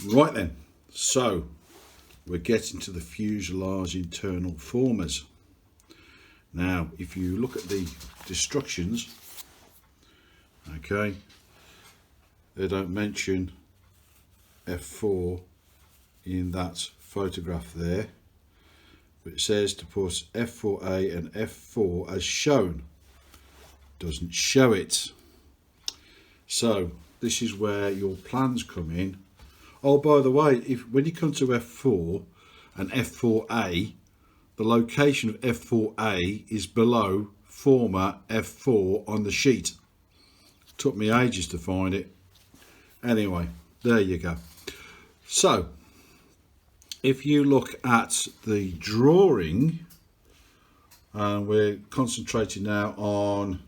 Right then, so we're getting to the fuselage internal formers. Now, if you look at the instructions, okay, they don't mention F4 in that photograph there, but it says to put F4A and F4 as shown. Doesn't show it. So this is where your plans come in. Oh, by the way, when you come to F4 and F4A, the location of F4A is below former F4 on the sheet. Took me ages to find it. Anyway, there you go. So, if you look at the drawing, and we're concentrating now on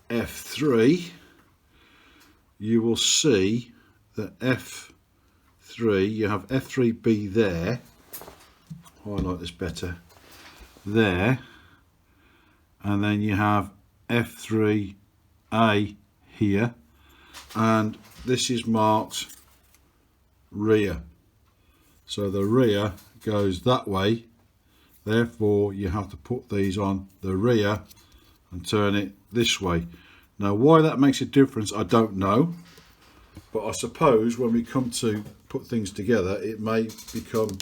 F3, you will see that F3, you have F3B there, highlight this better, there, and then you have F3A here, and this is marked rear. So the rear goes that way, therefore you have to put these on the rear and turn it this way. Now why that makes a difference I don't know, but I suppose when we come to put things together it may become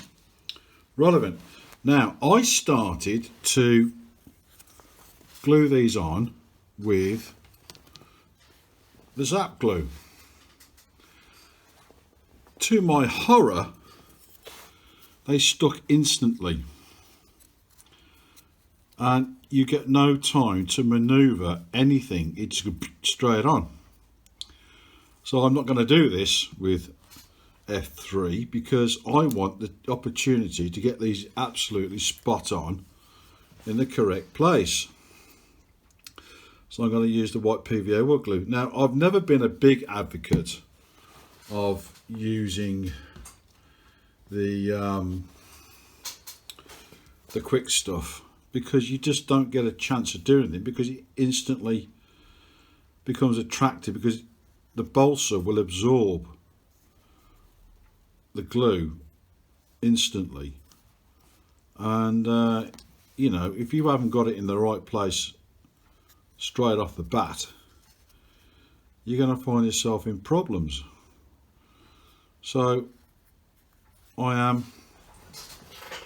relevant. Now I started to glue these on with the Zap glue. To my horror, they stuck instantly, and you get no time to maneuver anything, it's straight on. So I'm not going to do this with F3 because I want the opportunity to get these absolutely spot on in the correct place. So I'm going to use the white PVA wood glue. Now I've never been a big advocate of using the quick stuff because you just don't get a chance of doing it, because it instantly becomes attractive, because the balsa will absorb the glue instantly, and you know, if you haven't got it in the right place straight off the bat, you're going to find yourself in problems. So I am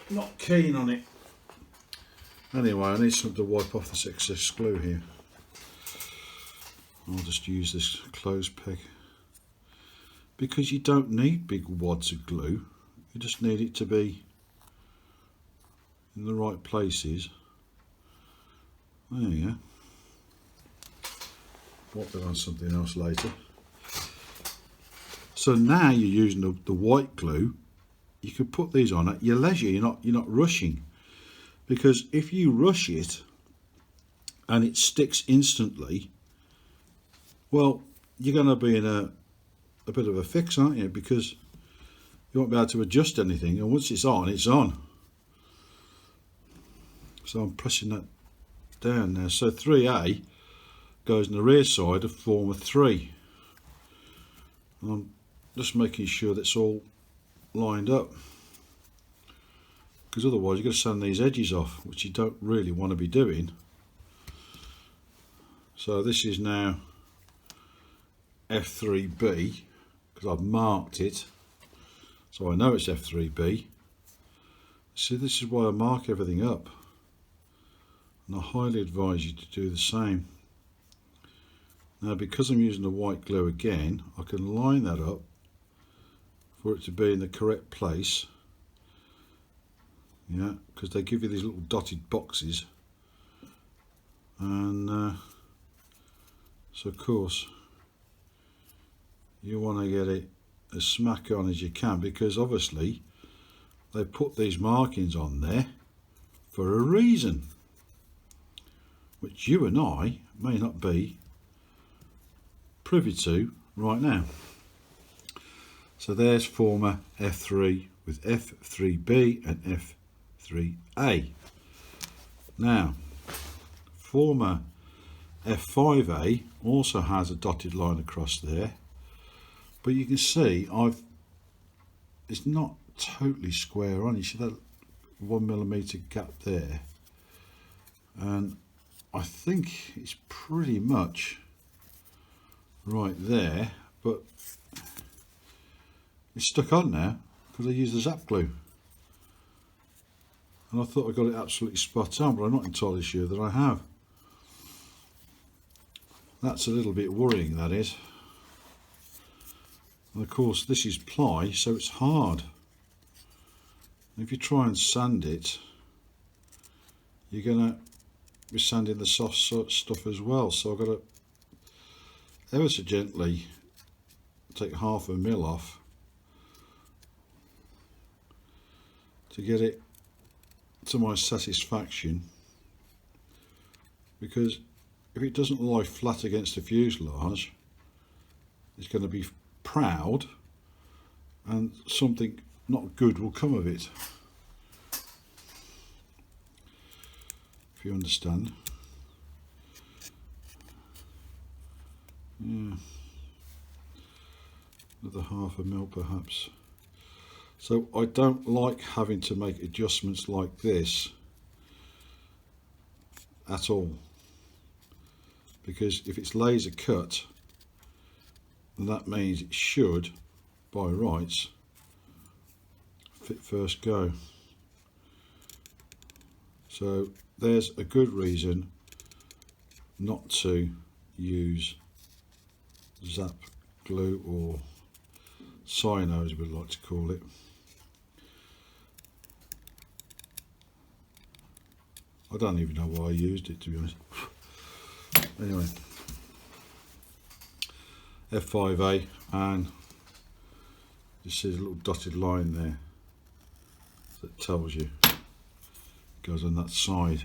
not keen on it. Anyway, I need something to wipe off this excess glue here. I'll just use this clothes peg, because you don't need big wads of glue, you just need it to be in the right places. There you go. Wipe it on something else later. So now you're using the white glue. You can put these on at your leisure. You're not rushing, because if you rush it and it sticks instantly, well, you're going to be in a bit of a fix, aren't you? Because you won't be able to adjust anything, and once it's on, it's on. So I'm pressing that down now. So 3A goes on the rear side of former 3. And I'm just making sure that's all lined up, because otherwise you've got to sand these edges off, which you don't really want to be doing. So this is now F3B, because I've marked it, so I know it's F3B. See, this is why I mark everything up, and I highly advise you to do the same. Now, because I'm using the white glue again, I can line that up for it to be in the correct place. Yeah, because they give you these little dotted boxes, and so of course you want to get it as smack on as you can, because obviously they put these markings on there for a reason, which you and I may not be privy to right now. So there's former F3 with F3B and F3A. Now former F5A also has a dotted line across there, but you can see I've it's not totally square on. You see that 1mm gap there, and I think it's pretty much right there, but it's stuck on now because I used the zap glue, and I thought I got it absolutely spot on, but I'm not entirely sure that I have. That's a little bit worrying, that is. And of course this is ply, so it's hard. If you try and sand it, you're going to be sanding the soft stuff as well, so I've got to ever so gently take 1/2 mil off to get it to my satisfaction, because if it doesn't lie flat against the fuselage, it's going to be proud and something not good will come of it, if you understand. Yeah, another 1/2 mil perhaps. So I don't like having to make adjustments like this at all, because if it's laser cut, then that means it should by rights fit first go. So there's a good reason not to use zap glue, or cyano as we like to call it. I don't even know why I used it, to be honest. Anyway, F5a, and you see a little dotted line there that tells you it goes on that side.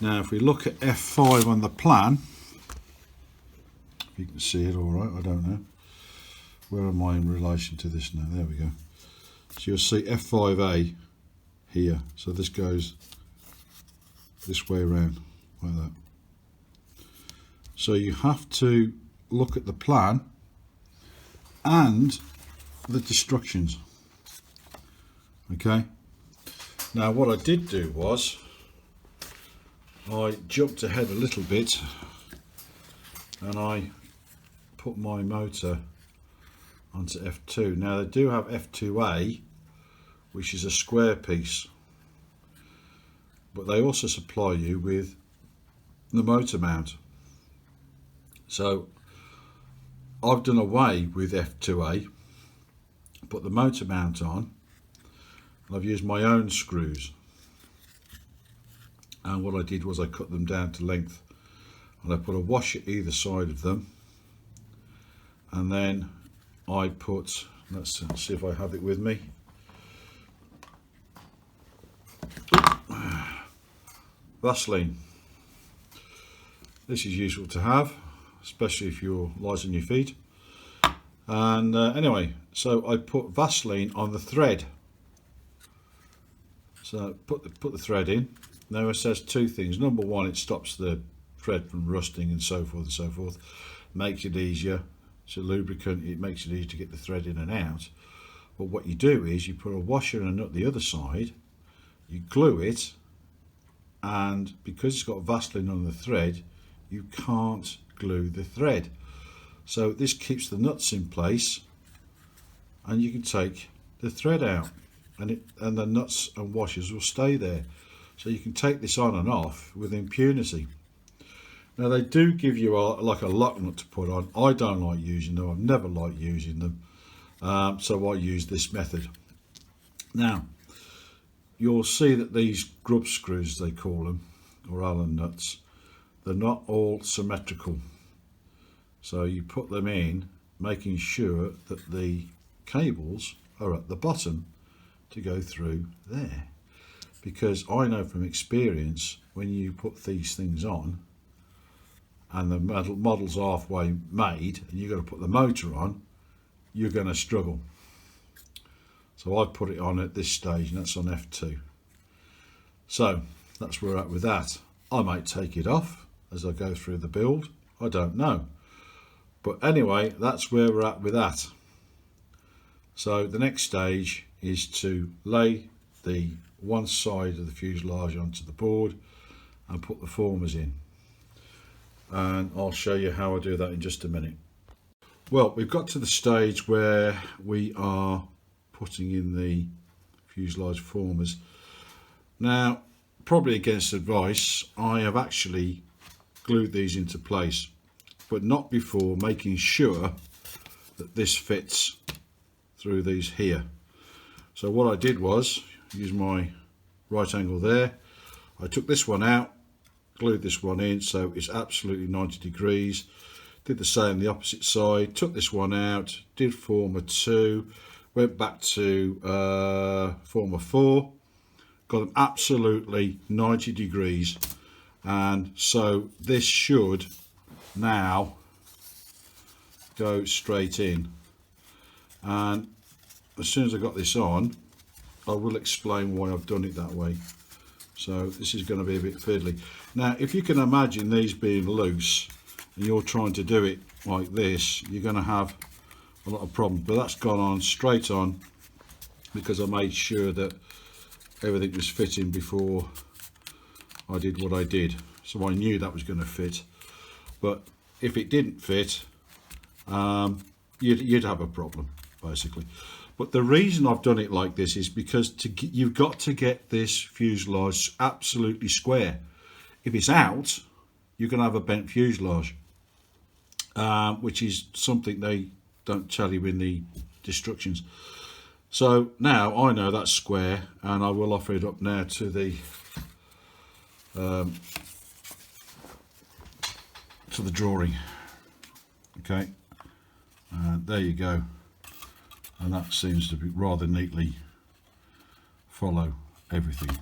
Now if we look at F5 on the plan, if you can see it all right, I don't know. Where am I in relation to this now? There we go. So you'll see F5a here. So this goes this way around like that. So you have to look at the plan and the instructions. Okay. Now what I did do was I jumped ahead a little bit and I put my motor onto F2. Now they do have F2A, which is a square piece, but they also supply you with the motor mount. So I've done away with F2A, put the motor mount on, and I've used my own screws. And what I did was I cut them down to length, and I put a washer either side of them, and then I put, let's see if I have it with me, Vaseline. This is useful to have, especially if you're light on your feet. And anyway, so I put Vaseline on the thread. So put the thread in. Now it says two things. Number one, it stops the thread from rusting and so forth and so forth. Makes it easier. It's a lubricant. It makes it easy to get the thread in and out. But what you do is you put a washer and a nut the other side. You glue it, and because it's got Vaseline on the thread, you can't glue the thread. So this keeps the nuts in place, and you can take the thread out, and the nuts and washers will stay there. So you can take this on and off with impunity. Now they do give you like a lock nut to put on. I don't like using them. I've never liked using them. So I use this method. Now you'll see that these grub screws, they call them, or Allen nuts, they're not all symmetrical. So you put them in, making sure that the cables are at the bottom to go through there. Because I know from experience, when you put these things on and the model's halfway made and you've got to put the motor on, you're going to struggle. So I put it on at this stage, and that's on F2. So that's where we're at with that. I might take it off as I go through the build, I don't know. But anyway, that's where we're at with that. So the next stage is to lay the one side of the fuselage onto the board and put the formers in, and I'll show you how I do that in just a minute. Well, we've got to the stage where we are putting in the fuselage formers. Now, probably against advice, I have actually glued these into place, but not before making sure that this fits through these here. So what I did was use my right angle there. I took this one out, glued this one in so it's absolutely 90 degrees. Did the same the opposite side, took this one out, did former 2, went back to former 4, got them absolutely 90 degrees, and so this should now go straight in. And as soon as I got this on, I will explain why I've done it that way. So this is going to be a bit fiddly. Now if you can imagine these being loose and you're trying to do it like this, you're going to have a lot of problems, but that's gone on straight on because I made sure that everything was fitting before I did what I did. So I knew that was going to fit, but if it didn't fit, you'd have a problem basically. But the reason I've done it like this is because you've got to get this fuselage absolutely square. If it's out, you're going to have a bent fuselage, which is something they don't tell you in the instructions. So now I know that's square, and I will offer it up now to the drawing. Okay, and there you go. And that seems to be rather neatly follow everything.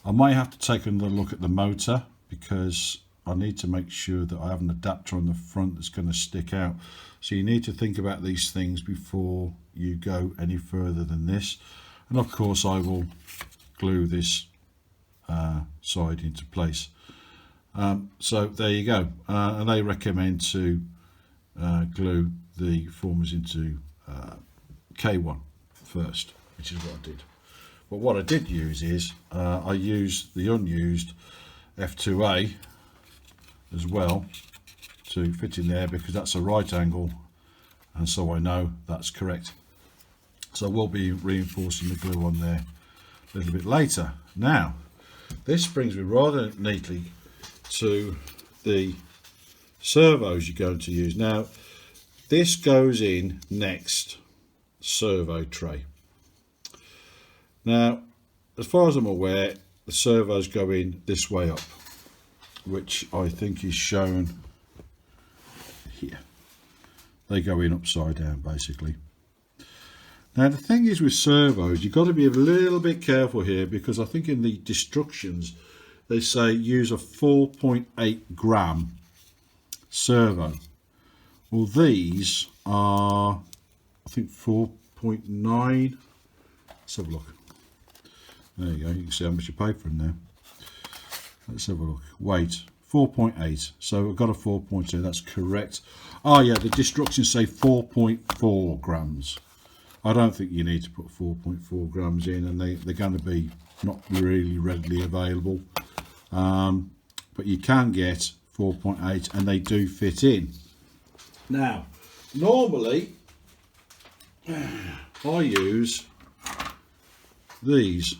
I might have to take another look at the motor because I need to make sure that I have an adapter on the front that's going to stick out. So you need to think about these things before you go any further than this. And of course I will glue this side into place. So there you go. And they recommend to glue the formers into K1 first, which is what I did. But what I did use is I used the unused F2A as well to fit in there because that's a right angle, and so I know that's correct. So we'll be reinforcing the glue on there a little bit later. Now this brings me rather neatly to the servos you're going to use. Now this goes in next servo tray. Now as far as I'm aware, the servos go in this way up, which I think is shown here. They go in upside down basically. Now the thing is with servos, you've got to be a little bit careful here because I think in the instructions they say use a 4.8 gram servo. Well, these are I think 4.9. Let's have a look. There you go, you can see how much you pay for them there. Let's have a look. Weight 4.8, so I've got a 4.2, that's correct. Oh yeah, the instructions say 4.4 grams. I don't think you need to put 4.4 grams in, and they're going to be not really readily available, but you can get 4.8 and they do fit in. Now normally I use these.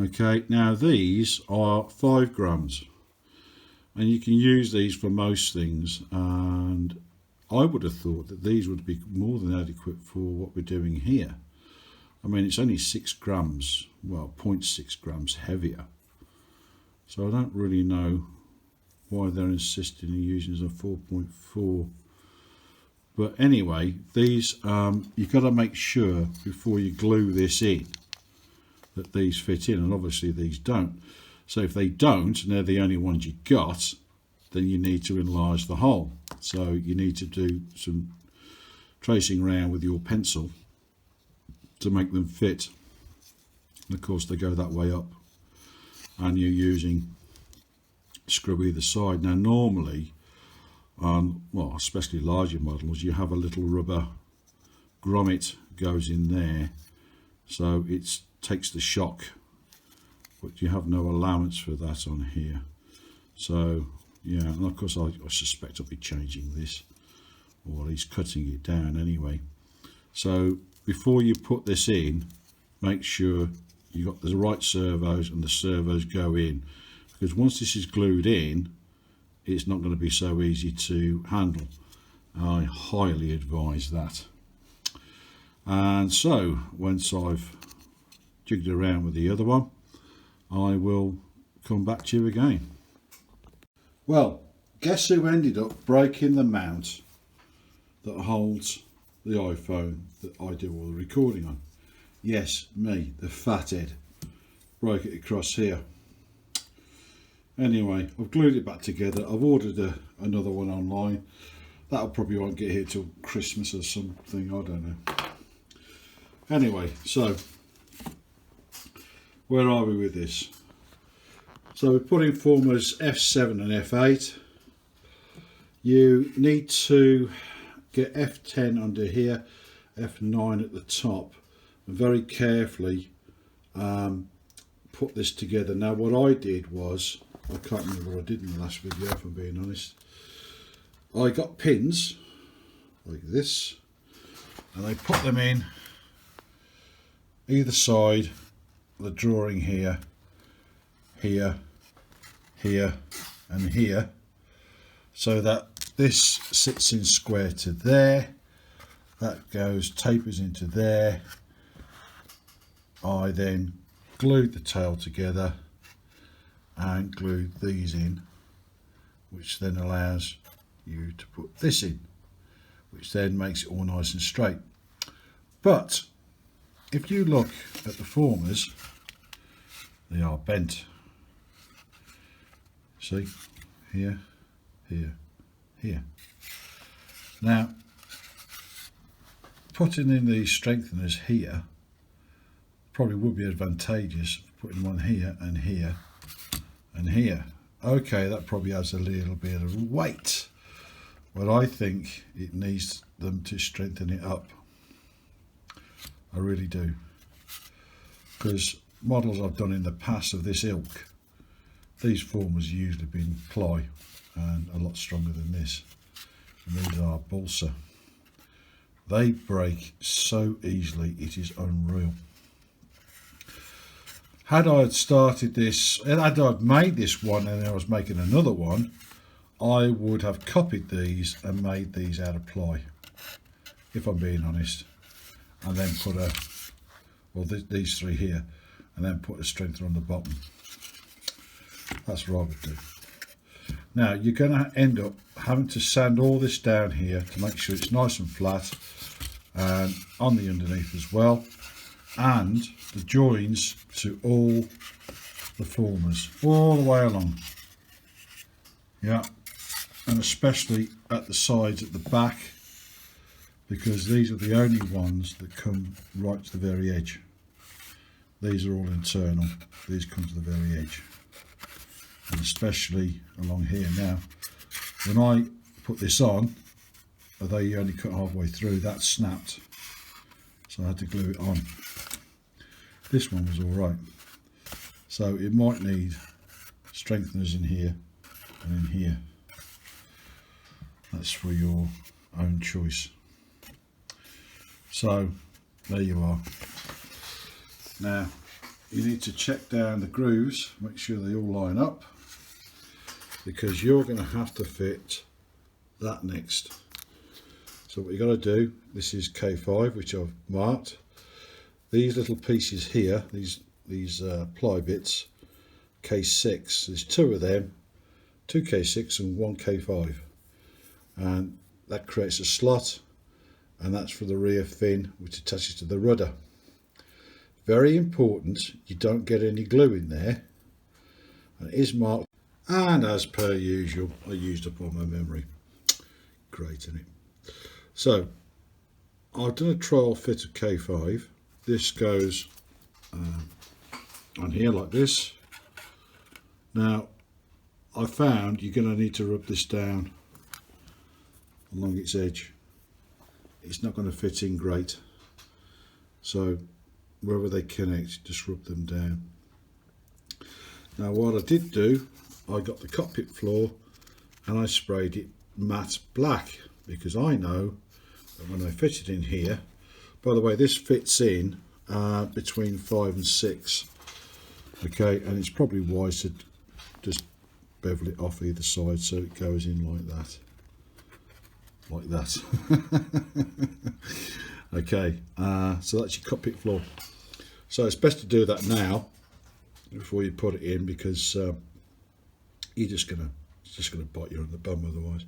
Okay, now these are 5 grams and you can use these for most things, and I would have thought that these would be more than adequate for what we're doing here. I mean, it's only 6 grams, well 0.6 grams heavier, so I don't really know why they're insisting on using as a 4.4. But anyway, these you've got to make sure before you glue this in that these fit in, and obviously these don't. So if they don't, and they're the only ones you got, then you need to enlarge the hole. So you need to do some tracing around with your pencil to make them fit. And of course they go that way up, and you're using screw either side. Now normally on, well, especially larger models, you have a little rubber grommet goes in there, so it takes the shock, but you have no allowance for that on here. So yeah, and of course I suspect I'll be changing this, or he's cutting it down anyway. So before you put this in, make sure you got the right servos and the servos go in, because once this is glued in, it's not going to be so easy to handle. I highly advise that. And so once I've jigged around with the other one, I will come back to you again. Well, guess who ended up breaking the mount that holds the iPhone that I do all the recording on? Yes, me, the fathead. Broke it across here. Anyway, I've glued it back together. I've ordered another one online. That'll probably won't get here till Christmas or something, I don't know. Anyway, so where are we with this? So we're putting formers F7 and F8. You need to get F10 under here, F9 at the top, and very carefully put this together. Now what I did was, I can't remember what I did in the last video if I'm being honest. I got pins like this and I put them in either side of the drawing here, here, here and here, so that this sits in square to there, that goes, tapers into there. I then glued the tail together and glued these in, which then allows you to put this in, which then makes it all nice and straight. But if you look at the formers, they are bent. See, here, here, here. Now, putting in these strengtheners here probably would be advantageous, putting one here and here and here. Okay, that probably adds a little bit of weight, but I think it needs them to strengthen it up. I really do, because models I've done in the past of this ilk, these formers usually been ply and a lot stronger than this, and these are balsa. They break so easily, it is unreal. Had I started this, had I made this one and I was making another one, I would have copied these and made these out of ply, if I'm being honest, and then put a, well, these three here, and then put a strengthener on the bottom. That's what I would do. Now you're going to end up having to sand all this down here to make sure it's nice and flat, and on the underneath as well, and the joins to all the formers all the way along. Yeah, and especially at the sides at the back, because these are the only ones that come right to the very edge. These are all internal, these come to the very edge, and especially along here. Now when I put this on, although you only cut halfway through, that snapped, so I had to glue it on. This one was all right, so it might need strengtheners in here and in here. That's for your own choice. So there you are. Now you need to check down the grooves, make sure they all line up, because you're going to have to fit that next. So what you got to do, this is K5, which I've marked. These little pieces here, these ply bits, K6, there's two of them, two K6 and one K5, and that creates a slot, and that's for the rear fin, which attaches to the rudder. Very important you don't get any glue in there, and it is marked, and as per usual I used up all my memory. Great, isn't it? So I've done a trial fit of K5. This goes on here like this. Now I found you're going to need to rub this down along its edge. it's not going to fit in great. So wherever they connect, just rub them down. Now what I did do, I got the cockpit floor and I sprayed it matte black, because I know that when I fit it in here, by the way, this fits in between 5 and 6, okay, and it's probably wise to just bevel it off either side so it goes in like that, okay. So that's your cockpit floor. So it's best to do that now before you put it in, because it's just gonna bite you on the bum otherwise.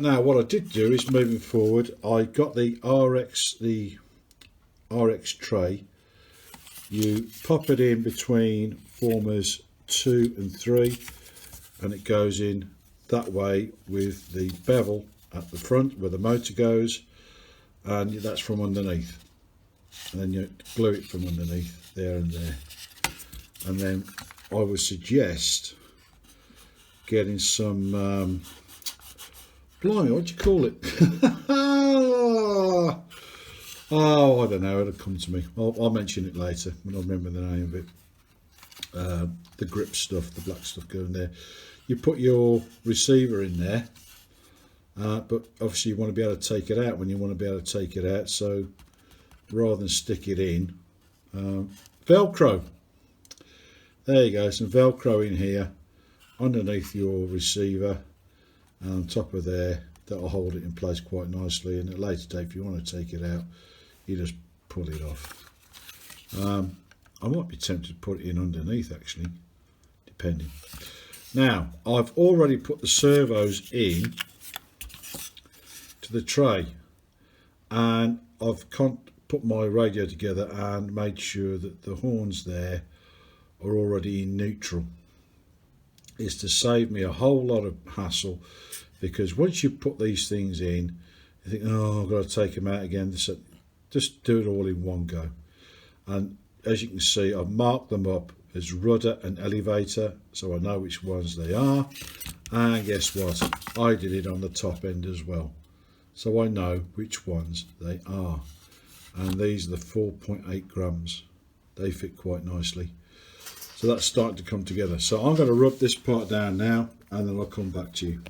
Now what I did do is, moving forward, I got the RX tray. You pop it in between formers 2 and 3, and it goes in that way with the bevel at the front where the motor goes, and that's from underneath, and then you glue it from underneath there and there. And then I would suggest getting some blimey, what do you call it? Oh, I don't know, it'll come to me. I'll mention it later when I remember the name of it. The grip stuff, the black stuff going there. You put your receiver in there, but obviously you want to be able to take it out when you want to be able to take it out. So rather than stick it in, Velcro. There you go, some Velcro in here underneath your receiver, and on top of there, that'll hold it in place quite nicely. And at a later date, if you want to take it out, you just pull it off. I might be tempted to put it in underneath, actually, depending. Now I've already put the servos in to the tray, and I've put my radio together and made sure that the horns there are already in neutral. It's to save me a whole lot of hassle, because once you put these things in, you think, oh, I've got to take them out again. Just do it all in one go. And as you can see, I've marked them up as rudder and elevator, so I know which ones they are. And guess what? I did it on the top end as well, so I know which ones they are. And these are the 4.8 grams. They fit quite nicely. So that's starting to come together. So I'm going to rub this part down now, and then I'll come back to you.